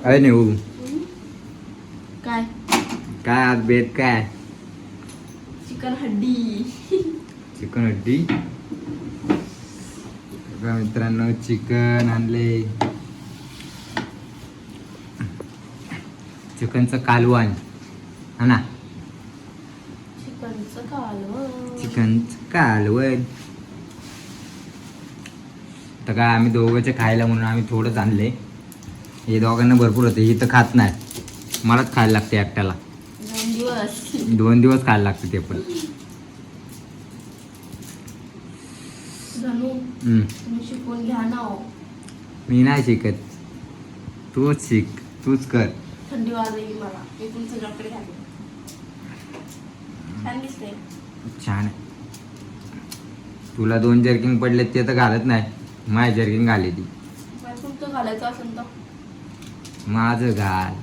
अरे नेऊ काय काय आज बेत काय? चिकन हड्डी. चिकन हड्डी. बघा मित्रांनो, चिकन आणले. चिकनचं कालवण हा ना. चिकनचं कालवण. चिकनचं कालवण. तर काय आम्ही दोघंचे खायला म्हणून आम्ही थोडंच आणले. हे दोघांना भरपूर होते, ही तर खात नाही. मलाच खायला लागते एकट्याला. 2 दिवस खायला लागते ते पण. तुम्ही शिकून घ्या ना. मी नाही शिकत, तूच शिक, तूच कर. थंडी वाजली मला. मी तुमचं जॉबकडे घालते. छान दिसते. छान. तुला 2 जर्किंग पडले ते तर घालत नाही. माझी जर्किंग घाली ती. तुमचं घालायचं असेल तर माझं घाल.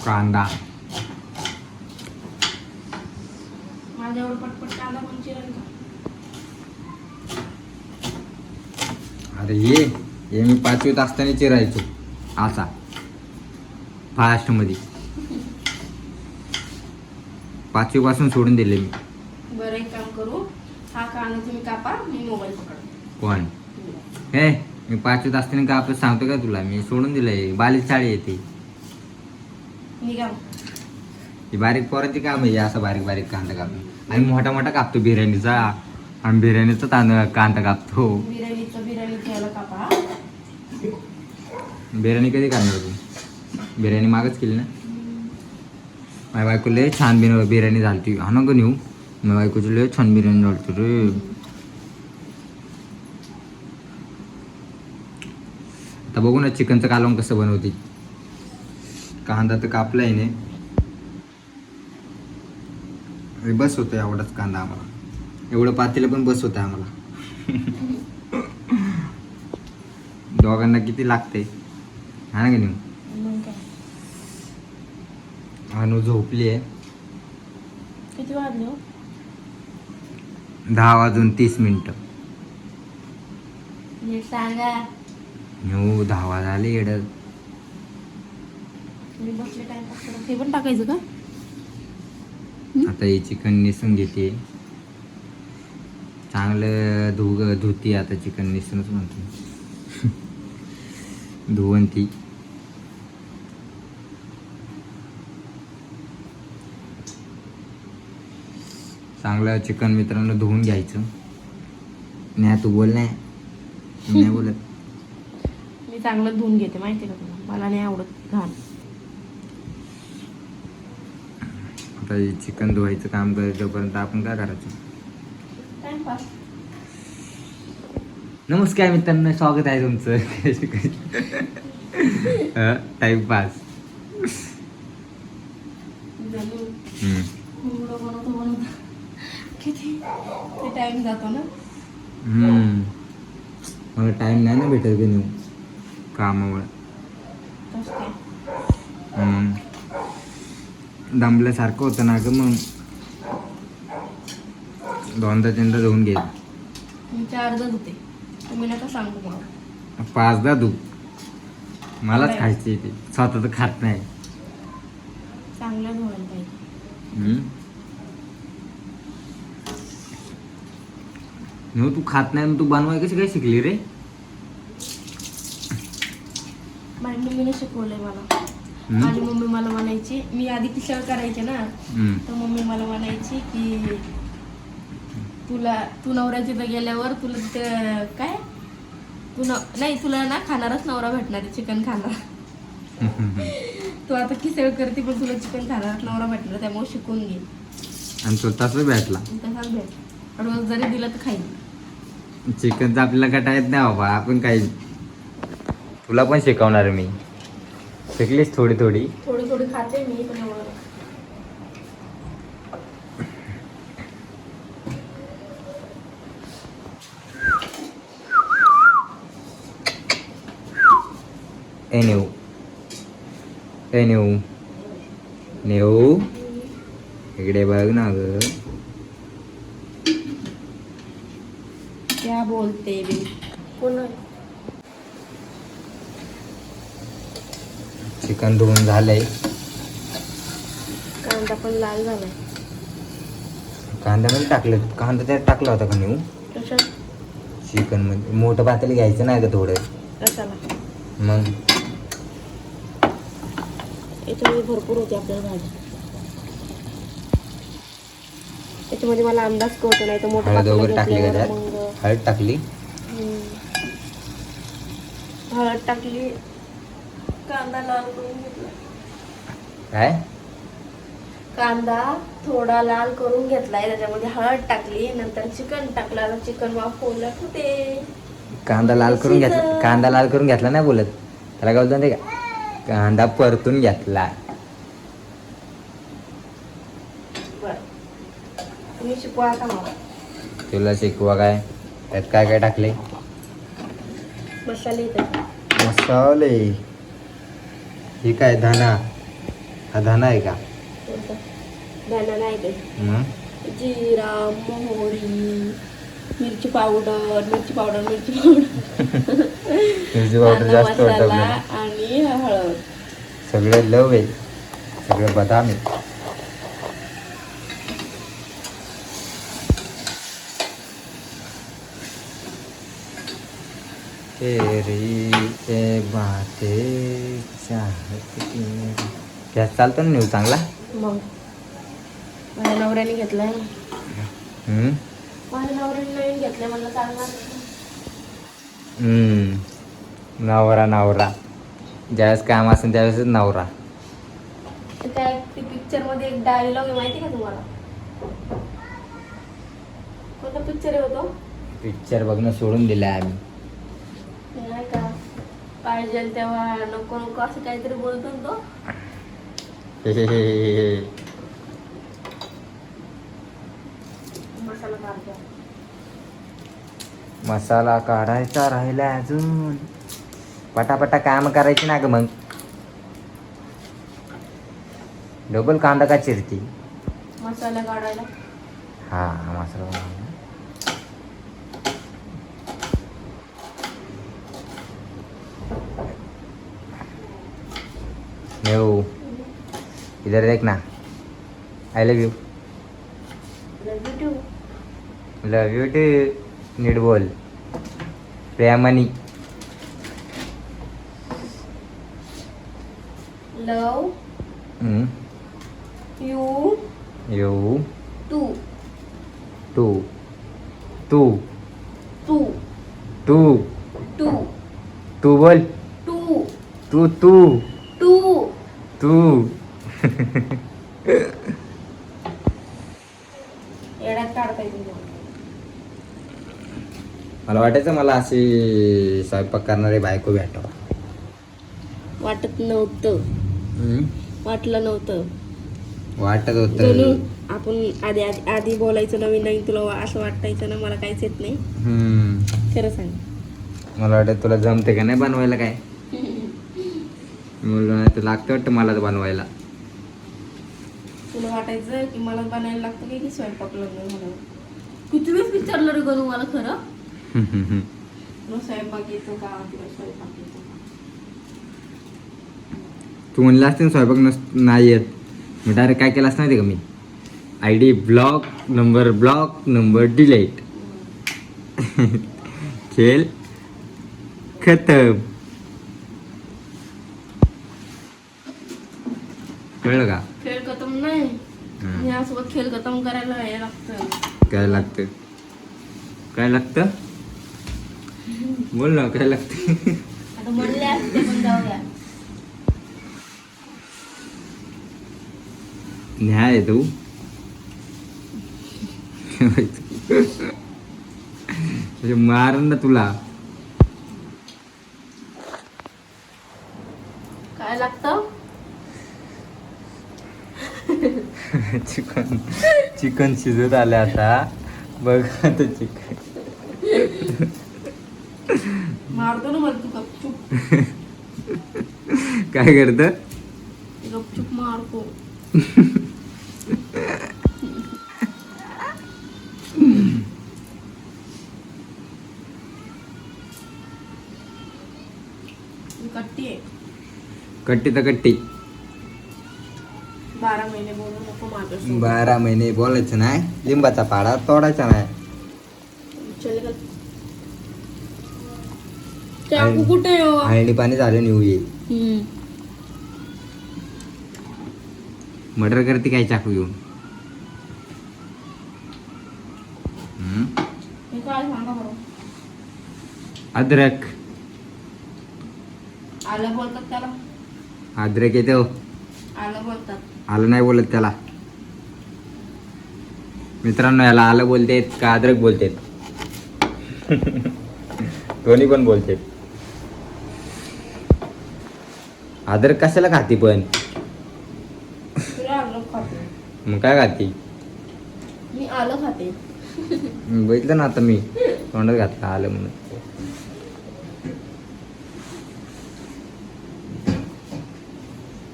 कांदा. माझ्यावर पटपट कांदा पण चिरेल का? अरे हे मी 5वीत असताना चिरायचो असा फास्ट मध्ये. 5वी पासून सोडून दिले मी. बरं, एक काम करू. हा कांदा तुम्ही कापा, मी मोबाईल पकडते. कोण हे? मी 5वीत असताना का आपण सांगतो का तुला? मी सोडून दिलंय. बालीच शाळी येते निघा. ही बारीक पोराची काम आहे असं बारीक बारीक कांदा कापतो. आणि मोठा मोठा कापतो बिर्याणीचा. आणि बिर्याणीचा कांदा कापतो. बिर्याणीचं याला कापा. बिर्याणी कधी करणार तू? बिर्याणी मागच केली ना. माझ्या बायको लय छान बिर्याणी झालती. हा ना ग नेऊ. माझ्या बायकोची लय छान बिर्याणी झालती रे. आता बघू ना चिकनचं कालवण कसं बनवते. कांदा तर कापलाय ने. बस होतं एवढाच कांदा आम्हाला. एवढं पातेलं पण बस होतं आम्हाला. दोघांना किती लागते हा ना ग नेऊ. अनु झोपली आहे. किती वाजले हो? 10:30. नीट सांगा. नेऊ 10 झाले येड. मी बसले टाइमपास करत. हे पण टाकायचं का? आता हे चिकन निसून घेते. चांगलं धुती. आता चिकन निसूनच म्हणते. धुवून ती. चांगलं चिकन मित्रांनो धुवून घ्यायचं. नाही तू बोल. नाही बोलत. मी चांगलं धुवून घेते माहिती का तुला. मला नाही आवडत घाण. आता हे चिकन धुवायचं काम करेपर्यंत आपण काय करायचं? टाइमपास. नमस्कार मित्रांनो, स्वागत आहे तुमचं. टाइमपास. बनवतो किती ते टाइम जातो ना. मला टाइम नाही ना भेटत की नेऊ कामामुळे. दमल्यासारखं होतं ना ग. मग 2-3 धुवून घे. मी 4दा धुते. तुम्ही नका सांगू मला. 5दा धु. मलाच खायची ते. स्वतः तर खात नाही. चांगलं धुवायला पाहिजे. तू खात नाही मग तू बनवाय कशी काय शिकली रे? माझ्या मम्मीने शिकवलंय मला. माझी मम्मी मला म्हणायची, मी आधी किशोर करायचे ना, तर मम्मी मला म्हणायची की तू नवऱ्याच्या इथं गेल्यावर तुला ते काय तुला ना खाणारच नवरा भेटणार आहे. चिकन खाणार. तू आता किशोर करते पण तुला चिकन खाणार नवरा भेटणार. त्यामुळे शिकून घे. आणि तो तसं भेटला. तसाच भेट. रोज जरी दिलं तर खाईल. चिकनचं आपल्याला कटा येत नाही बाबा. आपण काही तुला पण शिकवणार मी. शिकलीस थोडी थोडी खाते मी पण. एवढं नेऊ इकडे बघ ना ग. क्या बोलते बे. कोण चिकन धुवून झालंय. कांदा पण लाल झालाय. कांद्यामध्ये टाकलं, कांदा त्यात टाकला होता का नेऊ कशात? चिकन मध्ये? मोठं पातेलं घ्यायचं नाही का थोडं? कशाला? मग याच्यामध्ये भरपूर होती आपल्याला भाजी. याच्यामध्ये मला अंदाज कळतो, नाही तर मोठं हळद पातेलं वगैरे टाकली का घेतल्यावर त्यात? मग हळद टाकली. हळद टाकली. कांदा लाल करून घेतला. काय? कांदा थोडा लाल करून घेतलाय, त्याच्यामध्ये हळद टाकली, नंतर चिकन टाकलं. आता चिकन वाफवलं होते. कांदा लाल करून घेतला? कांदा लाल करून घेतला नाही बोलत त्याला, काय बोलतो ते का? कांदा परतून घेतला. बर, तुम्ही शिकवा आता मला. तुला शिकवा काय? त्यात काय काय टाकले? मसाले येतात. मसाले. हे काय धना? हा धना आहे का? कोणता? धना नाही ते. मग जिरा, मोहरी, मिरची पावडर, मिरची पावडर, मिरची पावडर, मिरची पावडर जास्त वाटत मसाला आपल्याला. आणि हळद. सगळे लव आहे, सगळे बदाम आहे. तेरी ए बातें चाहत की. गॅस चालतो ना नेऊ चांगला? मग माझ्या नवऱ्याने घेतलाय. हम्म? माझ्या नवऱ्याने नवीन घेतलंय, मला चालणार. नवरा नवरा ज्यावेळेस काम असेल त्यावेळेसच नवरा. काय ते पिक्चर मध्ये एक डायलॉग आहे, माहिती का तुम्हाला? कोणता पिक्चर आहे होतो? पिक्चर बघणं सोडून दिलं आम्ही. नाही का, पाहिजे तेव्हा नको नको असं काहीतरी बोलतो ना तो. मसाला काढतो. मसाला काढायचा राहिला अजून. पटापटा काम करायची ना ग मग. डबल कांदा का चिरती? मसाला काढायला. हा मसाला. नेऊ इधर देख ना. I love you. Love you too. नीट बोल प्रेमानी. Love you you too too too too too too तू बोल. टू तू तू टू तू. येड्यात काढता येईल. मला वाटायचं मला अशी स्वयंपाक करणारी बायको भेटावं. वाटत नव्हतं. वाटलं नव्हतं. वाटत जणू होत. आपण आधी आधी आधी बोलायचं नवीन नवीन, तुला असं वाटायचं ना मला काहीच येत नाही. खरं सांग. मला वाटत तुला जमते का नाही बनवायला काय? बोललो नाही तर लागतं वाटतं मलाच बनवायला. तुला वाटायचं की मला बनायला लागतं की स्वयंपाक लग्न झालं. किती वेळेस विचारलं रे गणू मला खरं. तुला स्वयंपाक येतो का? तुला स्वयंपाक येतो का? तू म्हणला असते ना स्वयंपाक नाही येत, मी डायरेक्ट काय केलं असं माहिती का? मी ID ब्लॉक नंबर डिलीट. खेळ खतम. कळलं का? खेळ खतम नाही, यासोबत खेळ खतम करायला हे लागतं. काय लागतं? काय लागतं? बोल ना काय लागतं? आता म्हणले असते पण जाऊ द्या. न्याय आहे तू. मार ना तुला. काय लागतं? चिकन शिजत आलं आता बघ. आता चिकन मारतो ना मला तू गपचूप. काय करत? गपचूप मारतो. कट्टी आहे. कट्टी तर कट्टी. 12 महिने बोलू नको माझ्यासोबत. 12 महिने बोलायचं नाही, लिंबाचा पाडा तोडायचा नाही. चल गं. चाकू कुठे आहे हो? हळदी पाणी झालं नेऊ ये. मर्डर करते काय चाकू घेऊन? हे काय सांगा बरं. अद्रक. आलं बोलतात त्याला. अद्रक येतो. आलं बोलतात. आलं नाही बोलत त्याला. मित्रांनो, याला आलं बोलतेत का अद्रक बोलतेत? दोन्ही पण बोलतेत. अद्रक कशाला खाती पण? आलं खाते. मग काय खाती? मी आलं खाते. बघितलं ना आता मी तोंडात घातलं आलं म्हणून.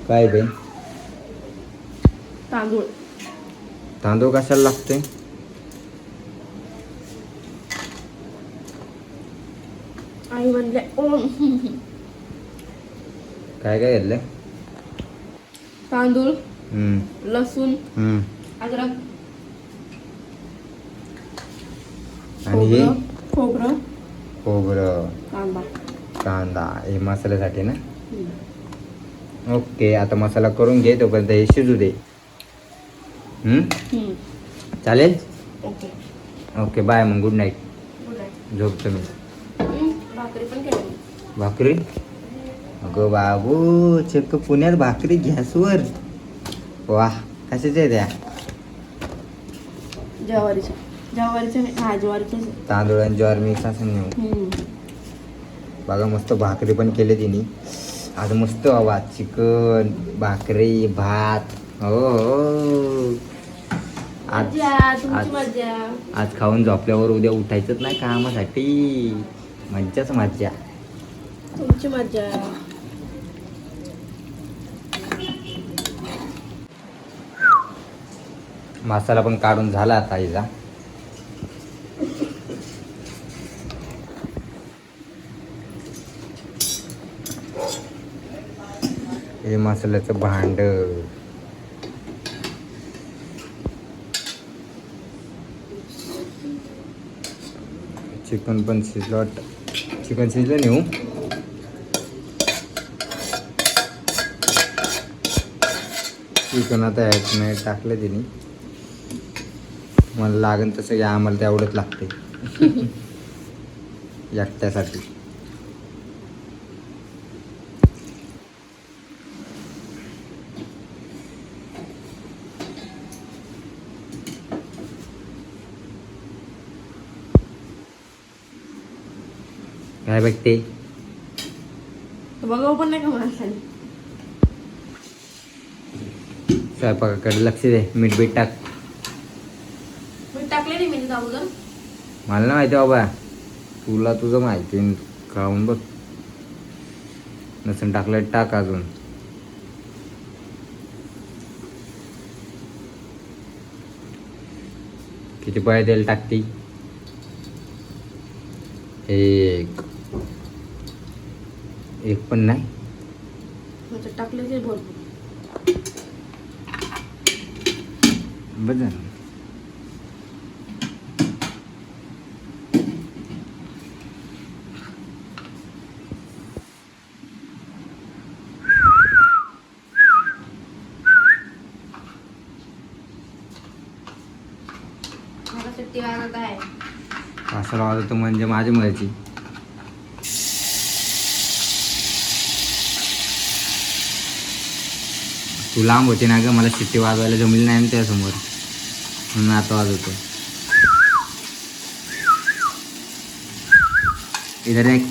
काय बे? तांदूळ. तांदूळ कशाला लागते? आई म्हणले ओम. काय काय घेतलं? तांदूळ, हम्म, लसूण, हम्म. अद्रक, आणि हे खोबरं, खोबरं, कांदा. कांदा. हे मसाल्यासाठी ना? ओके, आता मसाला करून घे, तोपर्यंत हे शिजू दे. चालेल. ओके. Okay, bye. मग गुड नाईट. Good night. झोपतो मी. भाकरी पण केली. भाकरी? अगं बाबू, चक्क पुण्यात भाकरी गॅसवर. वा, कशाच्या त्या? ज्वारीच्या. हा ज्वारीच्या. तांदूळ आणि ज्वार मिक्स असं नेऊ. बघा, मस्त भाकरी पण केली तिने आज. मस्त बाबा, चिकन, भाकरी, भात. हो. आज आज खाऊन झोपल्यावर उद्या उठायचंच नाही कामासाठी. मज्जाच मज्जा. तुमची मज्जा. मसाला पण काढून झाला आता हिचा. हे मसाल्याचं भांड. चिकन पण शिजलं. चिकन शिजलं नेऊ. चिकन आता ह्यात नाही टाकलं तिने. मला लागेल तसं या, आम्हाला तेवढंच लागते एकट्यासाठी. काय बघते? बघावं पण नाही का माणसाने. स्वयंपाकाकडे लक्ष दे. मीठ बीठ टाक. मी टाकले नाही मी अगोदर. मला नाही माहिती बाबा, तुला तुझं माहिती. खाऊन बघ. नसून टाकलं टाक अजून. किती पाय तेल टाकती? एक पण नाही. टाकले ते भरपूर. बस झालं. मला सुट्टी वाजत आहे. असं राहत तो म्हणजे माझी मर्जी. तू लांब होती ना ग, मला शिट्टी वाजवायला जमली नाही ना त्यासमोर, म्हणून आता वाजवतो. इधर एक.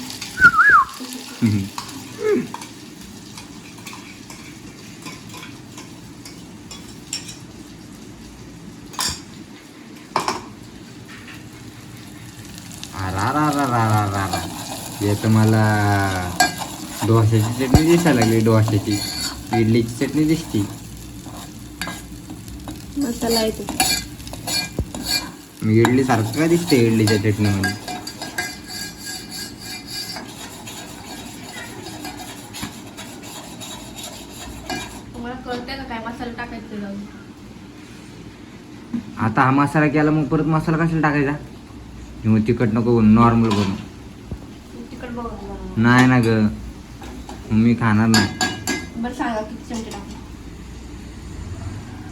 हे तर मला डोशाची चटणी दिसायला लागली. डोशाची, इडलीची चटणी दिसती. मसाला येतो. मी इडली सारखं काय दिसते इडलीच्या चटणीमध्ये? कळते का काय मसाला टाकायचं जाऊन. आता हा मसाला केला मग परत मसाला कशाला टाकायचा? मग तिखट नको नॉर्मल बनव. तिखट बघा. नाही ना ग, मग मी खाणार नाही. बरं सांगा किती चमचे टाकू.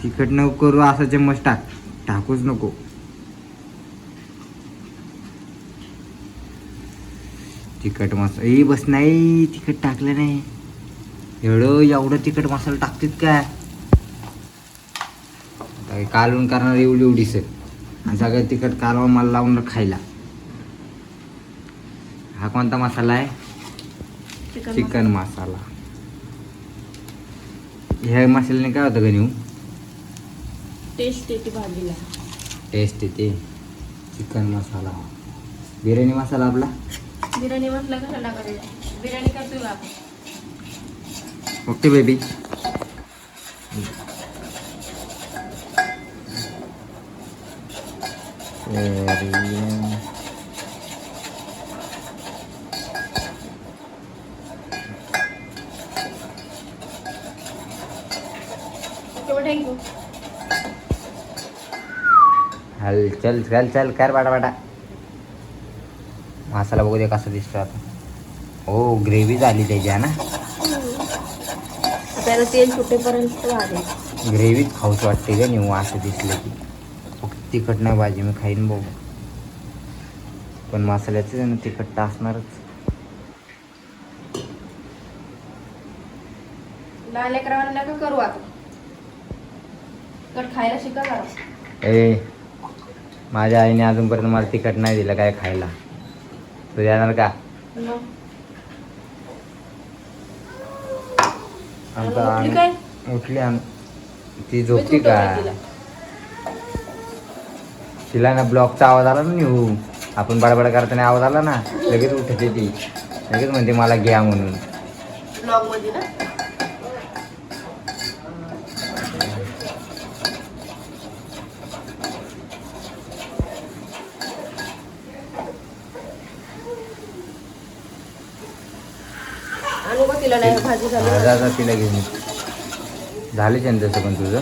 तिखट नको करू, असा चम्मच टाक, टाकूच नको. तिखट मसाला ए बस नाही, तिखट टाकलं नाही. एवढं तिखट मसाला टाकतात काय? कालवून करणार एवढीच आणि सगळं तिखट कालवून मला लावून खायला. हा कोणता मसाला आहे? चिकन मसाला. ह्या मसाल्याने काय होतं गणू? टेस्ट येते भाजीला. टेस्ट येते. चिकन मसाला, बिर्याणी मसाला आपला. बिर्याणी मसाला कसा टाकायचा? बिर्याणी करतोय का आपण? Okay baby. थँक्यू. हल चल चल चल कर बाटा. मसाला बघू दे कसा दिसतो आता. हो ग्रेव्ही झाली त्याची ना. त्याला तेल सुटेपर्यंत वाढेल. ग्रेव्हीच खाऊच वाटते का नाही असं दिसलं की. तिखट नाही भाजी मी खाईन बघू, पण मसाल्याचं तिखट असणारच. लहान लेकरांना का करू आता? तिखट खायला शिका करा. ए माझ्या आईने अजूनपर्यंत मला तिखट नाही दिलं काय खायला. तू जाणार का? उठली ती झोपती का? तिला ना ब्लॉकचा आवाज आला ना निघू, आपण बडबड करताना आवाज आला ना, लगेच उठते ती, लगेच म्हणते मला घ्या म्हणून. ब्लॉग मध्ये ना आणू का तिला? नाही भाजी झाली. तिला घेऊन झाले तसं पण तुझं.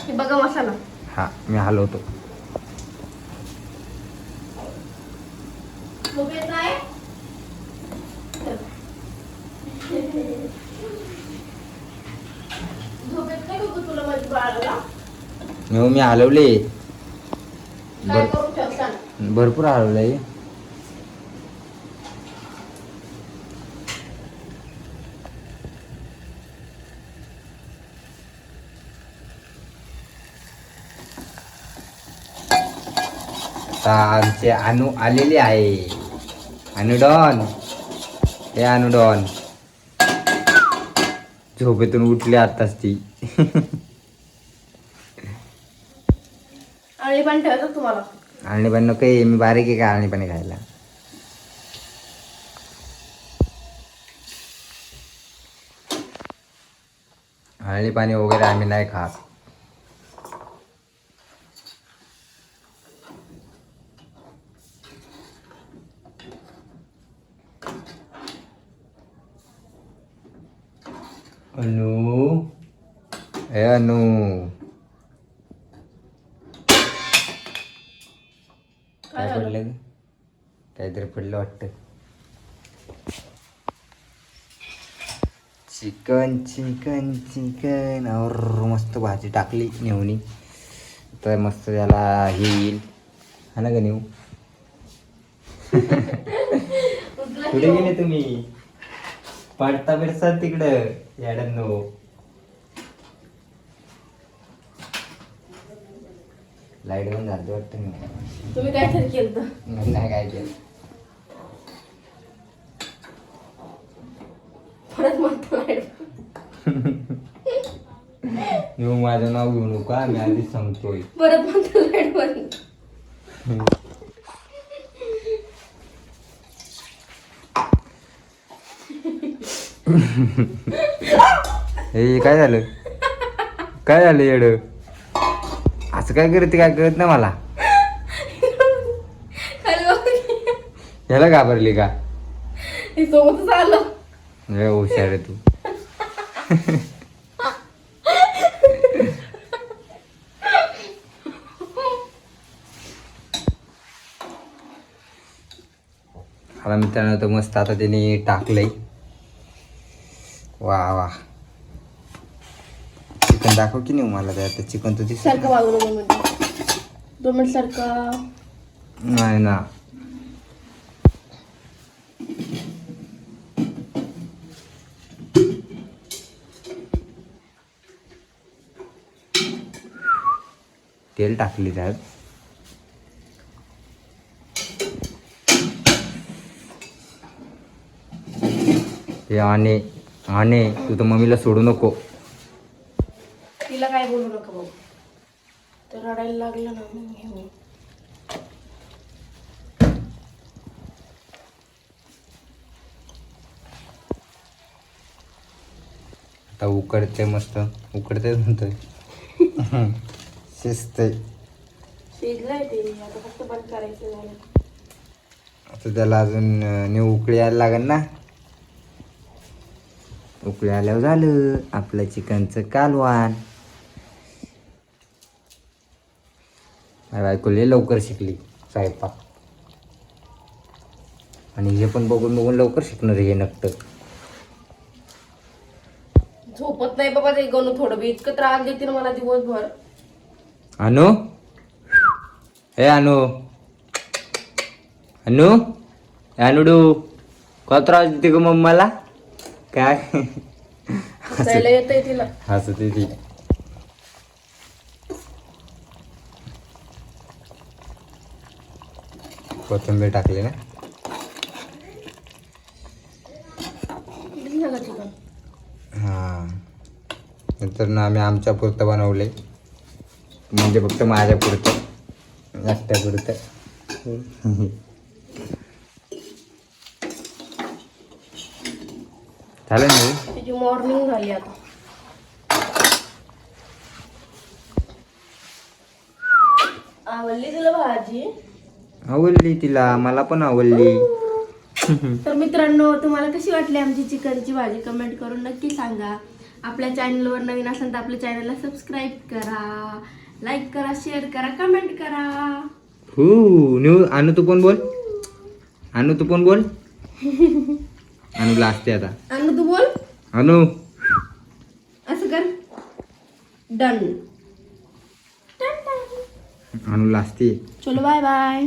हे बघा मसाला. हा मी हलवतो. मी हलवले, भरपूर हलवलंय. आमचे अनु आलेले आहे. अनुडॉन, हे अनुडॉन झोपेतून उठली आताच ती. आळणी पाणी ठेवायचं तुम्हाला. आळणी पाणी नको, मी बारीक आहे का आळणी पाणी खायला. आळणी पाणी वगैरे आम्ही नाही खात. अनु, ए अनु, काय पडलं? काहीतरी पडलं वाटतं. Chicken chicken chicken. और मस्त भाजी टाकली नेवणी तर मस्त त्याला हे येईल. हा ना ग नेऊ. कुठे गेले तुम्ही? पडता बिरसा तिकडं याडनो. लाईट बंद झाली वाटतं. मी तुम्ही काय तरी केलं. नाही काय केलं. परत म्हणतो लाईट. माझं नाव घेऊ नका, मी आधीच सांगतोय. परत म्हणतो लाईट बंद. हे काय झालं? काय झालं येड? असं काय करते काय कळत नाही मला. ह्याला घाबरली का? सोबतच आलं. हुशार आहे तू. मला मित्रांनो तर मस्त आता त्याने टाकलंय. वा वा, चिकन दाखव की नाही मला. आता चिकन तर दिसत सारखं वागू नको 2 मिनिट सारखं. नाही ना. तेल टाकली त्यात. हे आणि तू तर मम्मीला सोडू नको. तिला काय बोलू नका भाऊ, तर रडायला लागलं ना मग हे होईल. आता उकडते मस्त, उकडते म्हणतोय. शिजतंय. शिजलंय ते, आता फक्त बंद करायचं झालं. आता त्याला अजून उकळी यायला लागेल ना. उकळी आल्यावर झालं आपलं चिकनचं कालवान. माझ्या बायको लय लवकर शिकली स्वयंपाक. आणि हे पण बघून बघून लवकर शिकणार हे नक्की. झोपत नाही बाबा ते गणू, थोडं बी इतकं त्रास देते ना मला दिवसभर. अनु, हे अनु, अनु, अनुडू का त्रास देते ग मम्माला? काय हसायला येतंय तिला. हसते ती. कोथिंबीर टाकली ना. दिलं का चिकन? हां, नंतर ना आम्ही आमच्या पुरतं बनवले, म्हणजे फक्त माझ्या पुरतं, एकट्या पुरतं. झालं नाही. त्याची मॉर्निंग झाली आता. आवडली तुला भाजी? आवडली तिला, मला पण आवडली. तर मित्रांनो, तुम्हाला कशी वाटली आमची चिकनची भाजी कमेंट करून नक्की सांगा. आपल्या चॅनलवर नवीन असेल तर आपल्या चॅनलला सबस्क्राईब करा, लाईक करा, शेअर करा, कमेंट करा. न्यू अनु तू पण बोल. अनु तू पण बोल. अनु लाजते आता. अनु तू बोल. अनु असं कर. डन. अनु लाजते. चलो बाय बाय.